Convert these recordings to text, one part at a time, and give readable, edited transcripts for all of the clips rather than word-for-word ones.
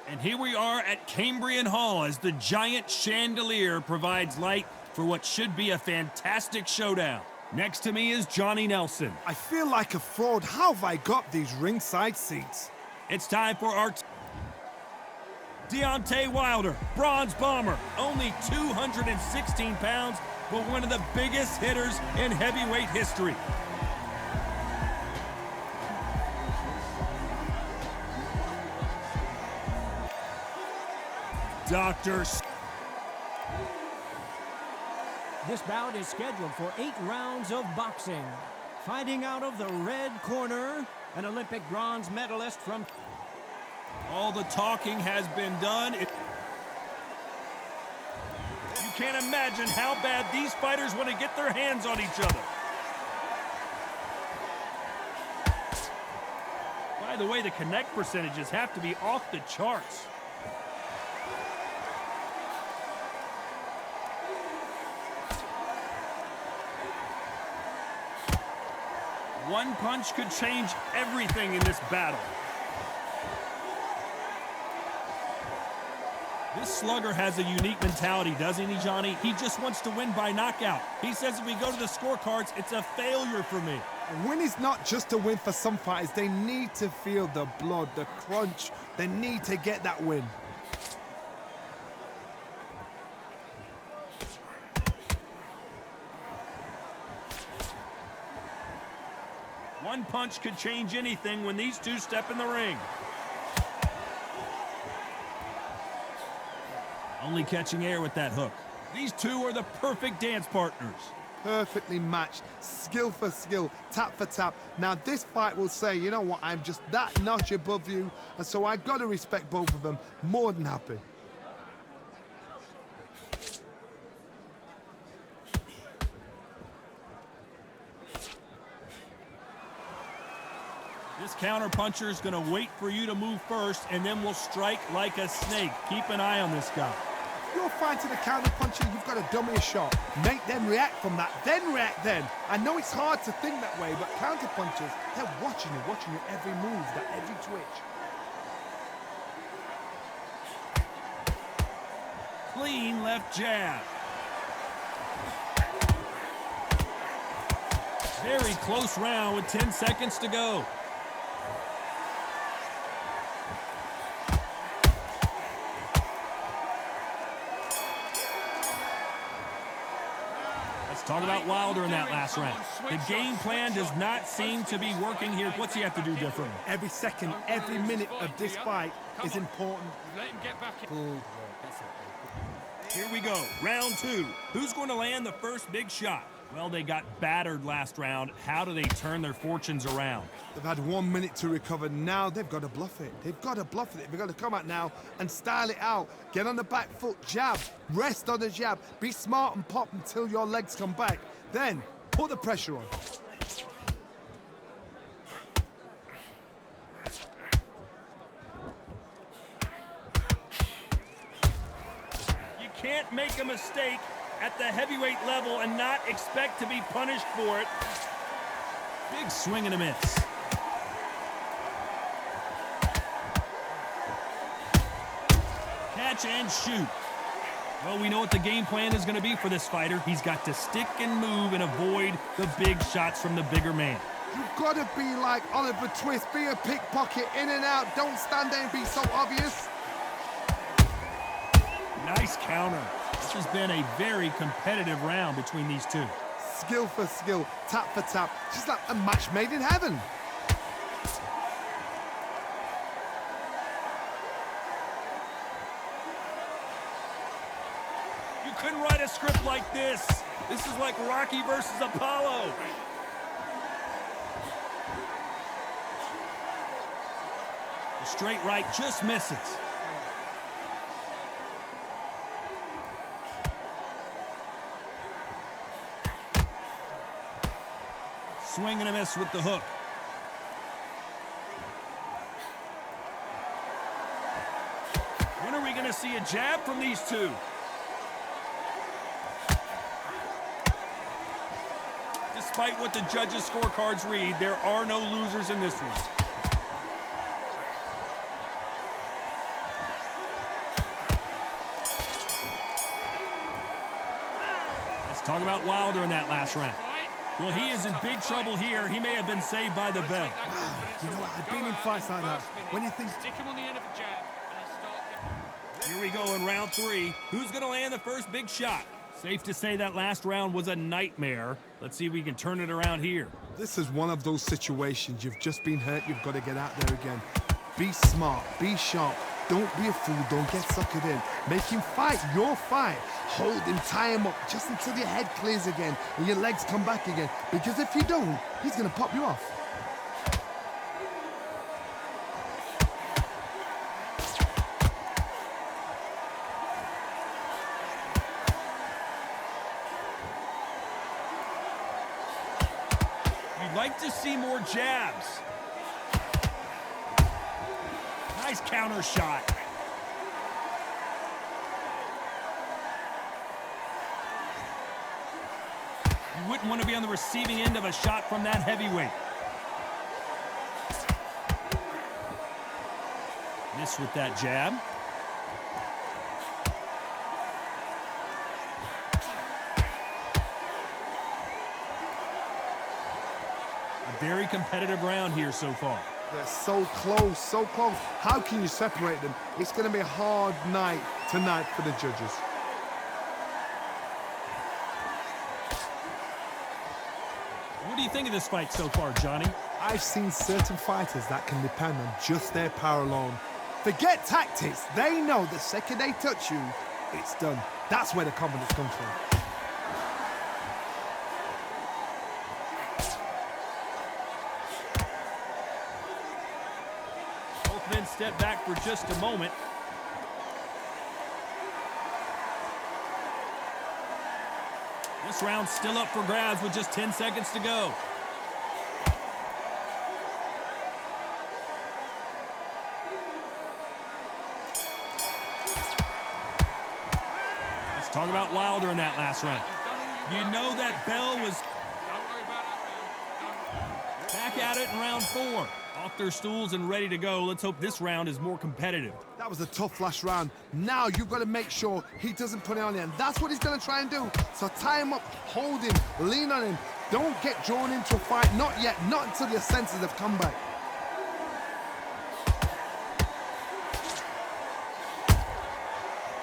And here we are at Cambrian Hall as the giant chandelier provides light for what should be a fantastic showdown. Next to me is Johnny Nelson. I feel like a fraud. How have I got these ringside seats? It's time for our Deontay Wilder, bronze bomber, only 216 pounds, but one of the biggest hitters in heavyweight history. This bout is scheduled for 8 rounds of boxing. Fighting out of the red corner, an Olympic bronze medalist from... All the talking has been done. You can't imagine how bad these fighters want to get their hands on each other. By the way, the connect percentages have to be off the charts. One punch could change everything in this battle. This slugger has a unique mentality, doesn't he, Johnny? He just wants to win by knockout. He says if we go to the scorecards, it's a failure for me. A win is not just a win for some fighters. They need to feel the blood, the crunch. They need to get that win. One punch could change anything when these two step in the ring. Only catching air with that hook. These two are the perfect dance partners. Perfectly matched, skill for skill, tap for tap. Now this fight will say, you know what, I'm just that notch above you, and so I gotta respect both of them. More than happy. This counter-puncher is going to wait for you to move first, and then will strike like a snake. Keep an eye on this guy. If you're fighting a counter-puncher, you've got to dummy a shot. Make them react from that, then react then. I know it's hard to think that way, but counter-punchers, they're watching you every move, that every twitch. Clean left jab. Very close round with 10 seconds to go. Talk about Wilder in that last round. The game plan does not seem to be working here. What's he have to do differently? Every second, every minute of this fight is important. Let him get back in. Here we go, round 2. Who's going to land the first big shot? Well, they got battered last round. How do they turn their fortunes around? They've had 1 minute to recover. Now they've got to bluff it. They've got to bluff it. They've got to come out now and style it out. Get on the back foot, jab, rest on the jab. Be smart and pop until your legs come back. Then put the pressure on. You can't make a mistake at the heavyweight level and not expect to be punished for it. Big swing and a miss. Catch and shoot. Well, we know what the game plan is going to be for this fighter. He's got to stick and move and avoid the big shots from the bigger man. You've got to be like Oliver Twist. Be a pickpocket, in and out. Don't stand there and be so obvious. Nice counter. This has been a very competitive round between these two. Skill for skill, tap for tap. Just like a match made in heaven. You couldn't write a script like this. This is like Rocky versus Apollo. The straight right just misses. Swing and a miss with the hook. When are we going to see a jab from these two? Despite what the judges' scorecards read, there are no losers in this one. Talk about Wilder in that last round. Well, he is in big trouble here. He may have been saved by the bell. Wow, you know what? I've been in fights like that. When you think... Stick him on the end of a jab and start... Here we go in round 3. Who's going to land the first big shot? Safe to say that last round was a nightmare. Let's see if we can turn it around here. This is one of those situations. You've just been hurt. You've got to get out there again. Be smart. Be sharp. Don't be a fool. Don't get suckered in. Make him fight your fight. Hold him, tie him up just until your head clears again and your legs come back again. Because if you don't, he's going to pop you off. You'd like to see more jabs. Nice counter shot. You wouldn't want to be on the receiving end of a shot from that heavyweight. Miss with that jab. A very competitive round here so far. They're so close, so close. How can you separate them? It's going to be a hard night tonight for the judges. What do you think of this fight so far, Johnny? I've seen certain fighters that can depend on just their power alone. Forget tactics. They know the second they touch you, it's done. That's where the confidence comes from. Both men step back for just a moment. This round's still up for grabs with just 10 seconds to go. Let's talk about Wilder in that last round. You know that bell was back at it in round 4. Off their stools and ready to go. Let's hope this round is more competitive. That was a tough last round. Now you've got to make sure he doesn't put it on you, and that's what he's going to try and do. So tie him up, hold him, lean on him. Don't get drawn into a fight. Not yet. Not until your senses have come back.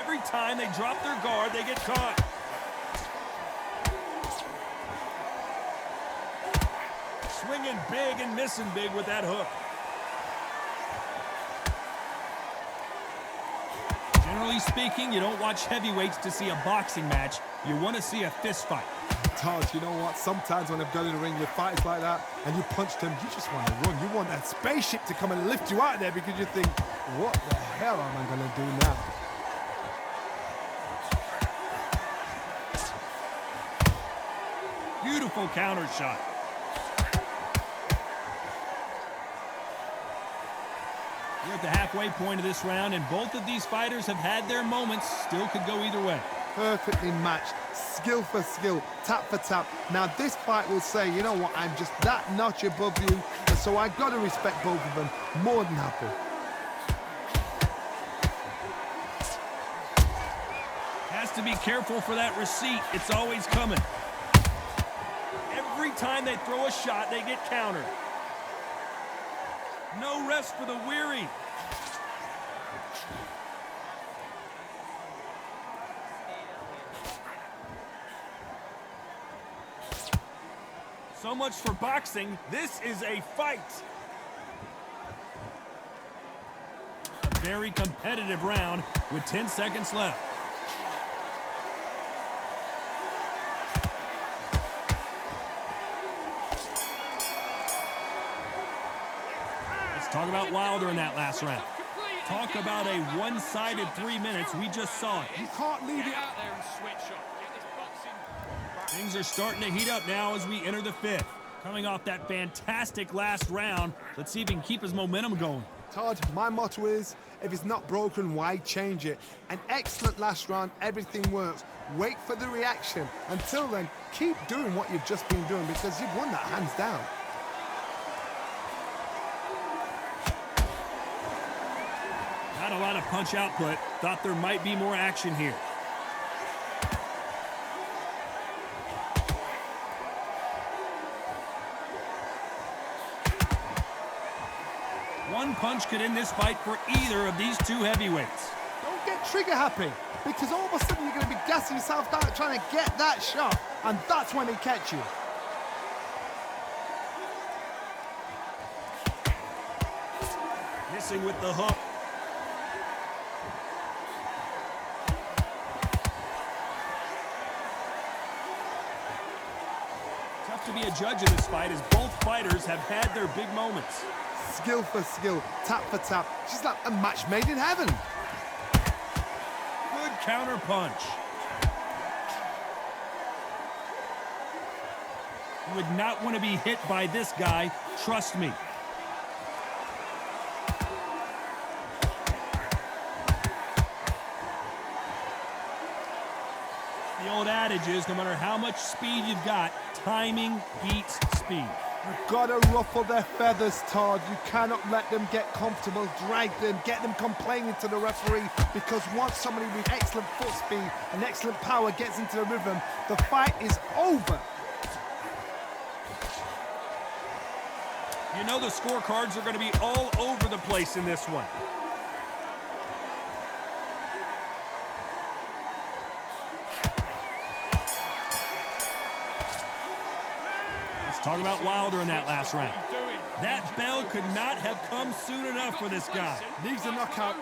Every time they drop their guard, they get caught. Swinging big and missing big with that hook. Generally speaking, you don't watch heavyweights to see a boxing match. You want to see a fist fight. Todd, you know what? Sometimes when I've got in the ring with fights like that and you punch them, you just want to run. You want that spaceship to come and lift you out of there because you think, what the hell am I going to do now? Beautiful counter shot. We're at the halfway point of this round, and both of these fighters have had their moments. Still could go either way. Perfectly matched, skill for skill, tap for tap. Now this fight will say, you know what, I'm just that notch above you, and so I've got to respect both of them. More than happy. Has to be careful for that receipt. It's always coming. Every time they throw a shot, they get countered. No rest for the weary. So much for boxing. This is a fight. A very competitive round with 10 seconds left. Talk about Wilder in that last round. Talk about a one-sided 3 minutes. We just saw it. You can't leave it out there and switch up. Get this boxing. Things are starting to heat up now as we enter the 5th. Coming off that fantastic last round, let's see if he can keep his momentum going. Todd, my motto is, if it's not broken, why change it? An excellent last round, everything works. Wait for the reaction. Until then, keep doing what you've just been doing because you've won that hands down. Not a lot of punch output. Thought there might be more action here. One punch could end this fight for either of these two heavyweights. Don't get trigger happy, because all of a sudden you're going to be gassing yourself down trying to get that shot, and that's when they catch you. Missing with the hook. Tough to be a judge of this fight as both fighters have had their big moments. Skill for skill, tap for tap. She's like a match made in heaven. Good counter punch. You would not want to be hit by this guy, trust me. The old adage is, no matter how much speed you've got, timing beats speed. You've got to ruffle their feathers, Todd. You cannot let them get comfortable, drag them, get them complaining to the referee, because once somebody with excellent foot speed and excellent power gets into the rhythm, the fight is over. You know the scorecards are going to be all over the place in this one. Talk about Wilder in that last round. That bell could not have come soon enough for this guy. Needs a knockout.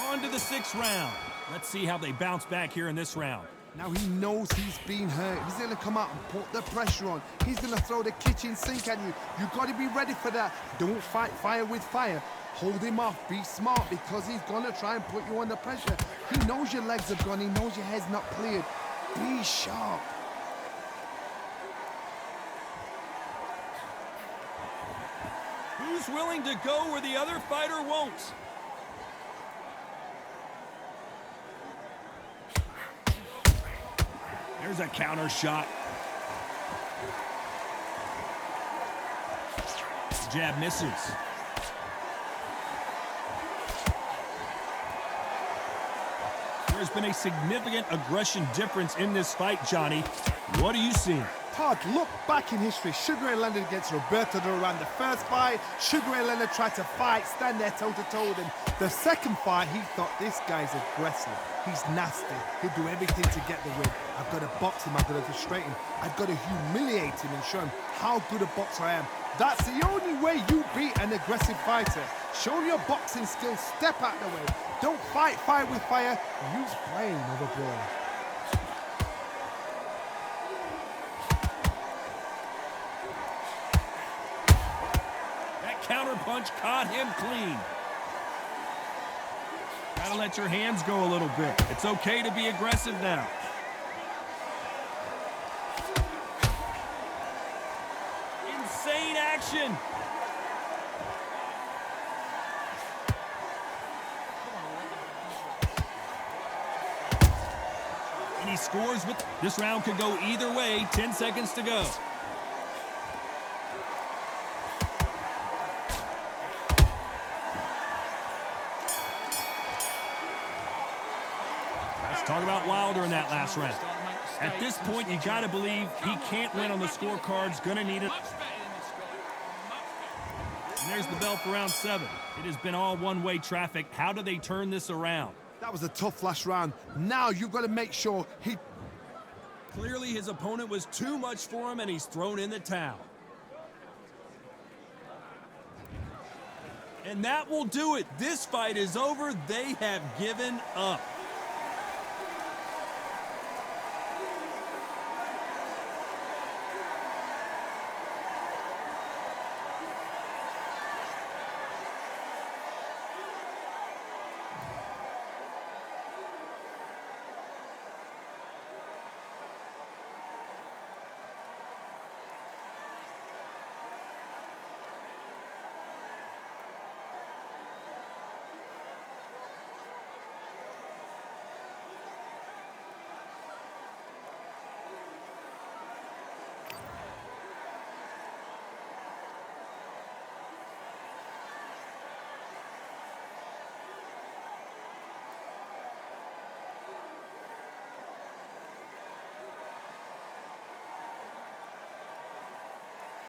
On to the 6th round. Let's see how they bounce back here in this round. Now he knows he's been hurt. He's going to come out and put the pressure on. He's going to throw the kitchen sink at you. You've got to be ready for that. Don't fight fire with fire. Hold him off. Be smart, because he's going to try and put you under pressure. He knows your legs have gone. He knows your head's not cleared. Be sharp. Who's willing to go where the other fighter won't? There's a counter shot. Jab misses. There's been a significant aggression difference in this fight, Johnny. What are you seeing? Todd, look back in history. Sugar Ray Leonard against Roberto Duran. The first fight, Sugar Ray Leonard tried to fight, stand there toe-to-toe with him. The second fight, he thought, this guy's aggressive. He's nasty. He'll do everything to get the win. I've got to box him. I've got to frustrate him. I've got to humiliate him and show him how good a boxer I am. That's the only way you beat an aggressive fighter. Show your boxing skills. Step out the way. Don't fight fire with fire. Use brain over brawn. Counter punch caught him clean. Gotta let your hands go a little bit. It's okay to be aggressive now. Insane action. And he scores with... This round could go either way. 10 seconds to go. Talk about Wilder in that last round. At this point, you got to believe he can't win on the scorecards. Going to need it. And there's the bell for round 7. It has been all one-way traffic. How do they turn this around? That was a tough last round. Now you've got to make sure he... Clearly, his opponent was too much for him, and he's thrown in the towel. And that will do it. This fight is over. They have given up.